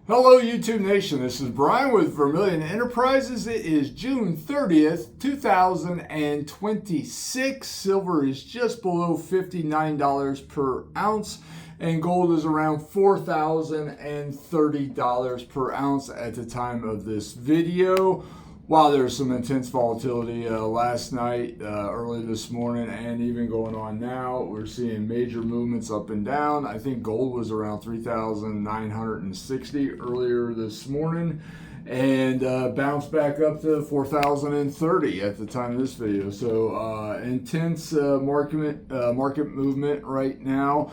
Hello YouTube Nation, this is Brian with Vermillion Enterprises. It is June 30th, 2026. Silver is just below $59 per ounce and gold is around $4,030 per ounce at the time of this video. Wow, there's some intense volatility last night, early this morning, and even going on now. We're seeing major movements up and down. I think gold was around 3,960 earlier this morning and bounced back up to 4,030 at the time of this video. So intense market movement right now.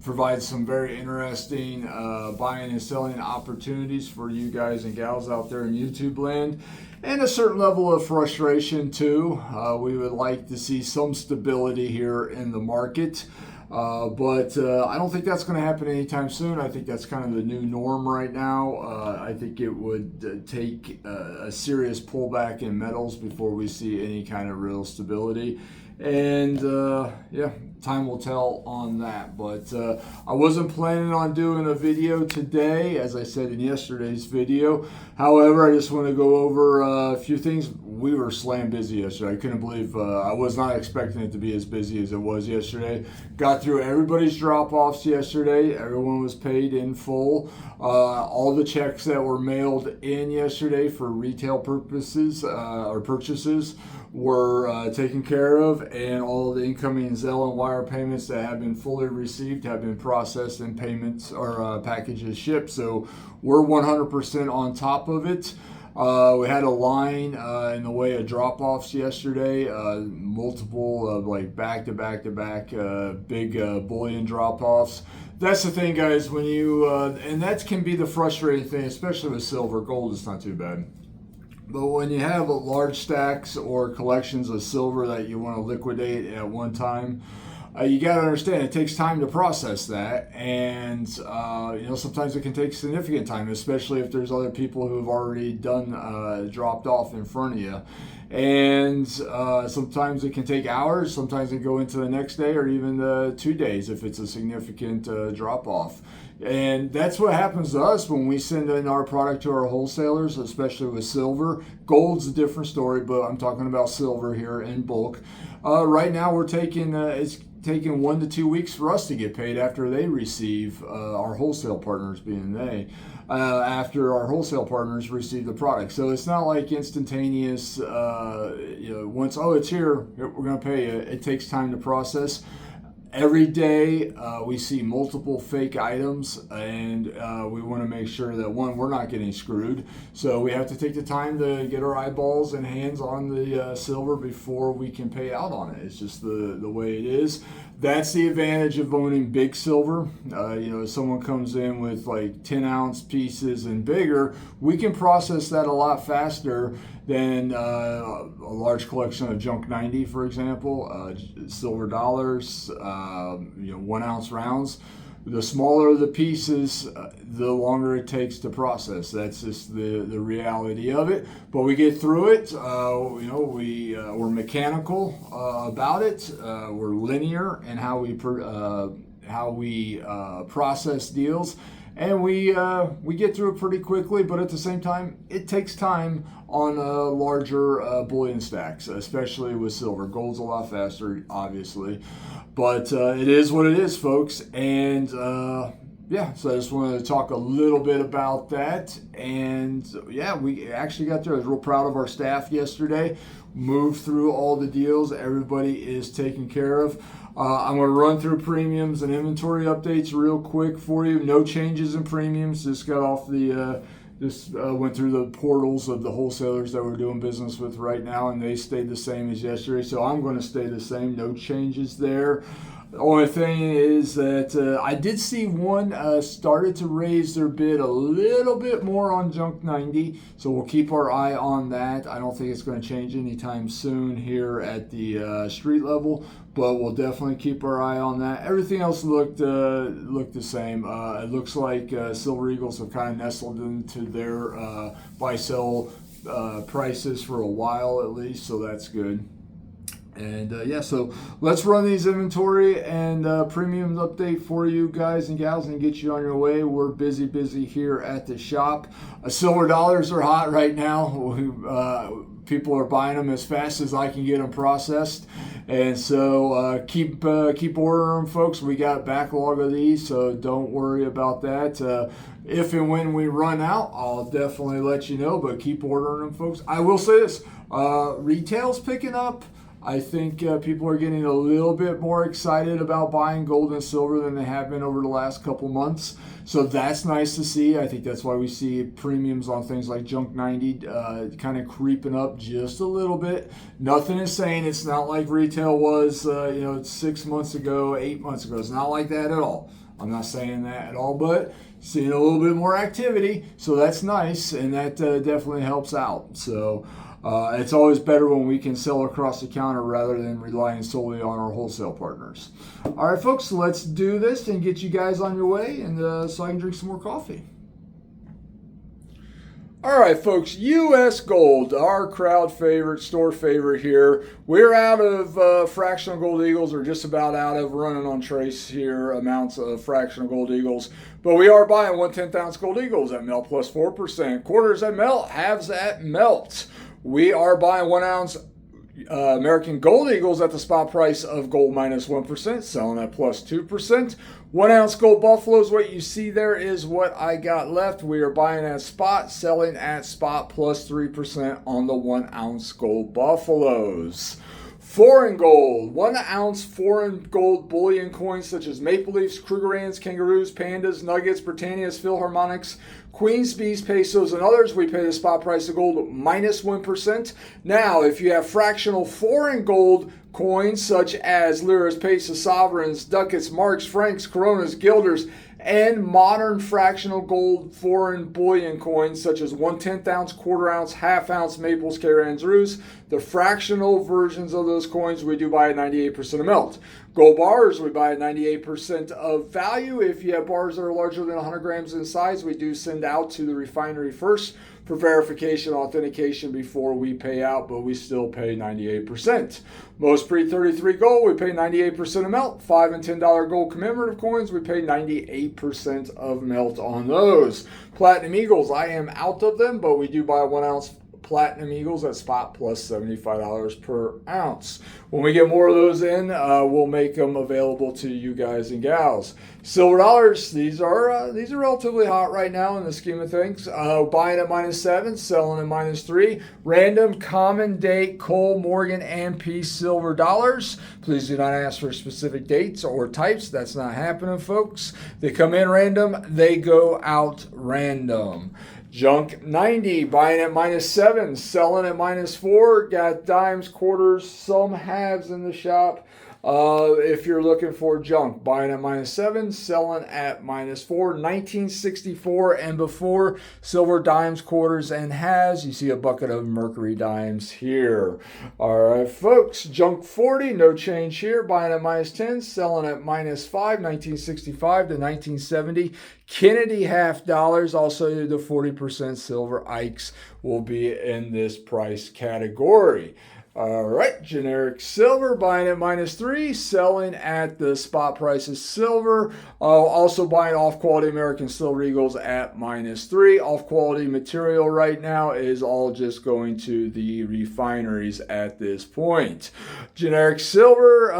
Provides some very interesting buying and selling opportunities for you guys and gals out there in YouTube land, and a certain level of frustration too. We would like to see some stability here in the market, but I don't think that's going to happen anytime soon. I think that's kind of the new norm right now. I think it would take a serious pullback in metals before we see any kind of real stability. And time will tell on that. But I wasn't planning on doing a video today, as I said in yesterday's video. However, I just want to go over a few things. We were slam busy yesterday. I couldn't believe, I was not expecting it to be as busy as it was yesterday. Got through everybody's drop-offs yesterday. Everyone was paid in full. All the checks that were mailed in yesterday for retail purposes or purchases were taken care of, and all of the incoming Zelle and wire payments that have been fully received have been processed and payments or packages shipped. So we're 100% on top of it. We had a line in the way of drop-offs yesterday, multiple like back-to-back big bullion drop-offs. That's the thing, guys, when you, and that can be the frustrating thing, especially with silver. Gold is not too bad. But when you have large stacks or collections of silver that you want to liquidate at one time, you got to understand it takes time to process that, and sometimes it can take significant time, especially if there's other people who have already done dropped off in front of you. And sometimes it can take hours, sometimes it can go into the next day or even 2 days if it's a significant drop off. And that's what happens to us when we send in our product to our wholesalers, especially with silver. Gold's a different story, but I'm talking about silver here in bulk. Right now we're taking, it's taking 1 to 2 weeks for us to get paid after they receive, our wholesale partners being they, after our wholesale partners receive the product. So it's not like instantaneous, once, oh, it's here, we're going to pay you. It takes time to process. Every day we see multiple fake items, and we want to make sure that, one, we're not getting screwed. So we have to take the time to get our eyeballs and hands on the silver before we can pay out on it. It's just the way it is. That's the advantage of owning big silver. If someone comes in with like 10-ounce pieces and bigger, we can process that a lot faster than a large collection of junk 90, for example, silver dollars, 1-ounce rounds. The smaller the pieces, the longer it takes to process. That's just the reality of it. But we get through it. We're mechanical about it. We're linear in how we process deals. And we get through it pretty quickly, but at the same time, it takes time on larger bullion stacks, especially with silver. Gold's a lot faster, obviously, but it is what it is, folks. And so I just wanted to talk a little bit about that. And we actually got there. I was real proud of our staff yesterday. Moved through all the deals. Everybody is taken care of. I'm going to run through premiums and inventory updates real quick for you. No changes in premiums. Just got off went through the portals of the wholesalers that we're doing business with right now, and they stayed the same as yesterday. So I'm going to stay the same. No changes there. The only thing is that I did see one started to raise their bid a little bit more on junk 90, so we'll keep our eye on that. I don't think it's going to change anytime soon here at the street level, but we'll definitely keep our eye on that. Everything else looked the same. It looks like Silver Eagles have kind of nestled into their buy-sell prices for a while at least, so that's good. And yeah, so let's run these inventory and premiums update for you guys and gals and get you on your way. We're busy here at the shop. Silver dollars are hot right now. People are buying them as fast as I can get them processed. And so keep ordering them, folks. We got a backlog of these, so don't worry about that. If and when we run out, I'll definitely let you know, but keep ordering them, folks. I will say this, retail's picking up. I think people are getting a little bit more excited about buying gold and silver than they have been over the last couple months. So that's nice to see. I think that's why we see premiums on things like Junk 90 kind of creeping up just a little bit. Nothing is saying it's not like retail was 6 months ago, 8 months ago. It's not like that at all. I'm not saying that at all, but seeing a little bit more activity. So that's nice, and that definitely helps out. So it's always better when we can sell across the counter rather than relying solely on our wholesale partners. All right, folks, let's do this and get you guys on your way, and so I can drink some more coffee. All right, folks, U.S. Gold, our crowd favorite, store favorite here. We're out of fractional gold eagles, or just about out of running on trace here, amounts of fractional gold eagles. But we are buying 1/10 ounce gold eagles at melt plus 4%, quarters at melt, halves at melt. We are buying 1 ounce American Gold Eagles at the spot price of gold minus 1%, selling at plus 2%. 1 ounce gold buffaloes, what you see there is what I got left. We are buying at spot, selling at spot plus 3% on the 1 ounce gold buffaloes. Foreign gold, 1 ounce foreign gold bullion coins such as Maple Leafs, Krugerrands, Kangaroos, Pandas, Nuggets, Britannias, Philharmonics, Queen's Bees, Pesos, and others, we pay the spot price of gold minus 1%. Now, if you have fractional foreign gold coins such as liras, pesos, sovereigns, ducats, marks, francs, coronas, guilders, and modern fractional gold foreign bullion coins such as 1/10 ounce, quarter ounce, half ounce maples, carans, roos. The fractional versions of those coins we do buy at 98% of melt. Gold bars we buy at 98% of value. If you have bars that are larger than 100 grams in size, we do send out to the refinery first for verification, authentication before we pay out, but we still pay 98%. Most pre-33 gold, we pay 98% of melt. $5 and $10 gold commemorative coins, we pay 98% of melt on those. Platinum Eagles, I am out of them, but we do buy 1 ounce Platinum Eagles at spot plus $75 per ounce. When we get more of those in, we'll make them available to you guys and gals. Silver dollars, these are relatively hot right now in the scheme of things. Buying at -7, selling at -3. Random common date Cole Morgan and Peace silver dollars. Please do not ask for specific dates or types. That's not happening, folks. They come in random, they go out random. Junk 90, buying at -7, selling at -4. Got dimes, quarters, some halves in the shop. If you're looking for junk, buying at -7, selling at -4. 1964 and before, silver dimes, quarters, and halves. You see a bucket of mercury dimes here. All right, folks, junk 40, no change here. Buying at -10, selling at -5. 1965 to 1970. Kennedy half dollars, also the 40% silver Ikes will be in this price category. All right, generic silver, buying at -3, selling at the spot price of silver. Also buying off-quality American Silver Eagles at -3. Off-quality material right now is all just going to the refineries at this point. Generic silver,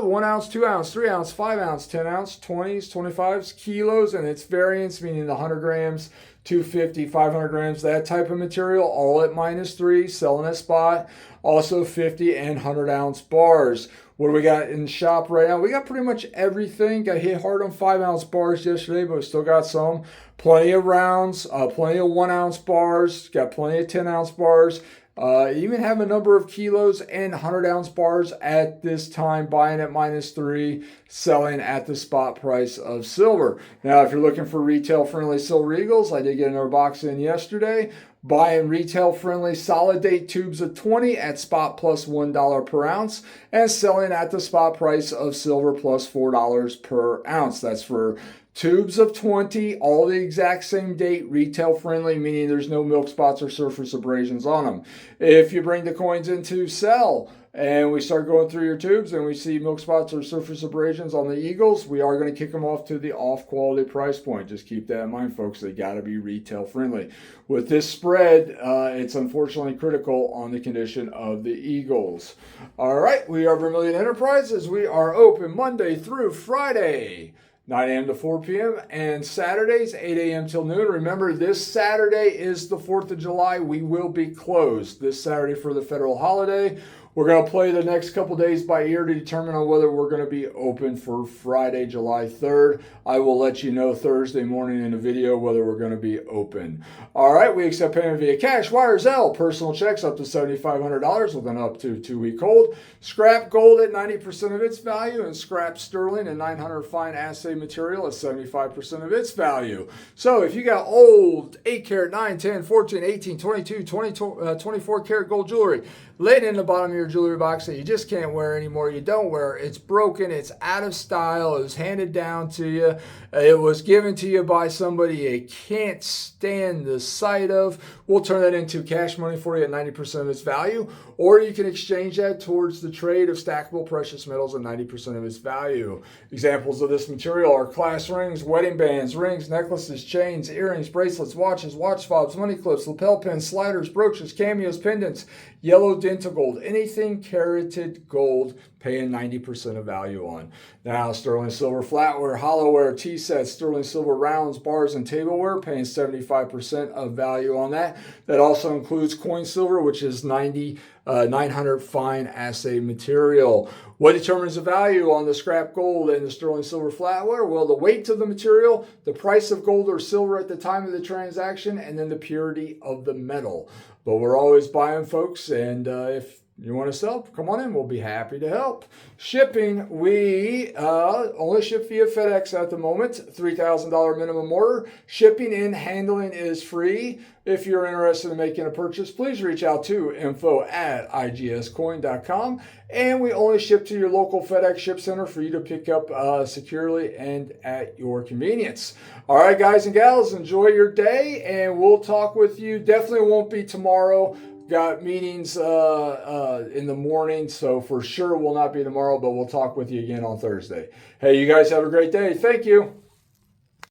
1 ounce, 2 ounce, 3 ounce, 5 ounce, 10 ounce, 20s, 25s, kilos, and its variants, meaning the 100 grams, 250, 500 grams, that type of material, all at -3, selling at spot. Also 50 and 100 ounce bars. What do we got in the shop right now? We got pretty much everything. Got hit hard on 5 ounce bars yesterday, but we still got some. Plenty of rounds, plenty of 1 ounce bars, got plenty of 10 ounce bars. Even have a number of kilos and 100 ounce bars at this time, buying at -3, selling at the spot price of silver. Now, if you're looking for retail friendly silver eagles, I did get another box in yesterday. Buying retail friendly solid date tubes of 20 at spot plus $1 per ounce, and selling at the spot price of silver plus $4 per ounce. That's for Tubes of 20, all the exact same date, retail friendly, meaning there's no milk spots or surface abrasions on them. If you bring the coins in to sell and we start going through your tubes and we see milk spots or surface abrasions on the Eagles, we are going to kick them off to the off quality price point. Just keep that in mind, folks. They got to be retail friendly. With this spread, it's unfortunately critical on the condition of the Eagles. All right, we are Vermillion Enterprises. We are open Monday through Friday, 9 a.m. to 4 p.m. and Saturdays, 8 a.m. till noon. Remember, this Saturday is the 4th of July. We will be closed this Saturday for the federal holiday. We're going to play the next couple days by ear to determine on whether we're going to be open for Friday, July 3rd. I will let you know Thursday morning in a video whether we're going to be open. All right, we accept payment via cash, wire, Zelle, personal checks up to $7,500 with an up to 2-week hold. Scrap gold at 90% of its value and scrap sterling and 900 fine assay material at 75% of its value. So if you got old 8 karat, 9, 10, 14, 18, 22, 24 karat gold jewelry laying in the bottom of your jewelry box that you just can't wear anymore, you don't wear, it's broken, it's out of style, it was handed down to you, it was given to you by somebody you can't stand the sight of, we'll turn that into cash money for you at 90% of its value, or you can exchange that towards the trade of stackable precious metals at 90% of its value. Examples of this material are class rings, wedding bands, rings, necklaces, chains, earrings, bracelets, watches, watch fobs, money clips, lapel pins, sliders, brooches, cameos, pendants, yellow dental gold, anything carroted gold, paying 90% of value on. Now, sterling silver flatware, hollowware, tea sets, sterling silver rounds, bars, and tableware, paying 75% of value on that. That also includes coin silver, which is 900 fine assay material. What determines the value on the scrap gold and the sterling silver flatware? Well, the weight of the material, the price of gold or silver at the time of the transaction, and then the purity of the metal. But we're always buying, folks, and if you want to sell, come on in. We'll be happy to help. Shipping, we only ship via FedEx at the moment, $3,000 minimum order. Shipping and handling is free. If you're interested in making a purchase, please reach out to info@igscoin.com. And we only ship to your local FedEx ship center for you to pick up securely and at your convenience. All right, guys and gals, enjoy your day, and we'll talk with you. Definitely won't be tomorrow. Got meetings in the morning, so for sure will not be tomorrow, but we'll talk with you again on Thursday. Hey, you guys have a great day. Thank you.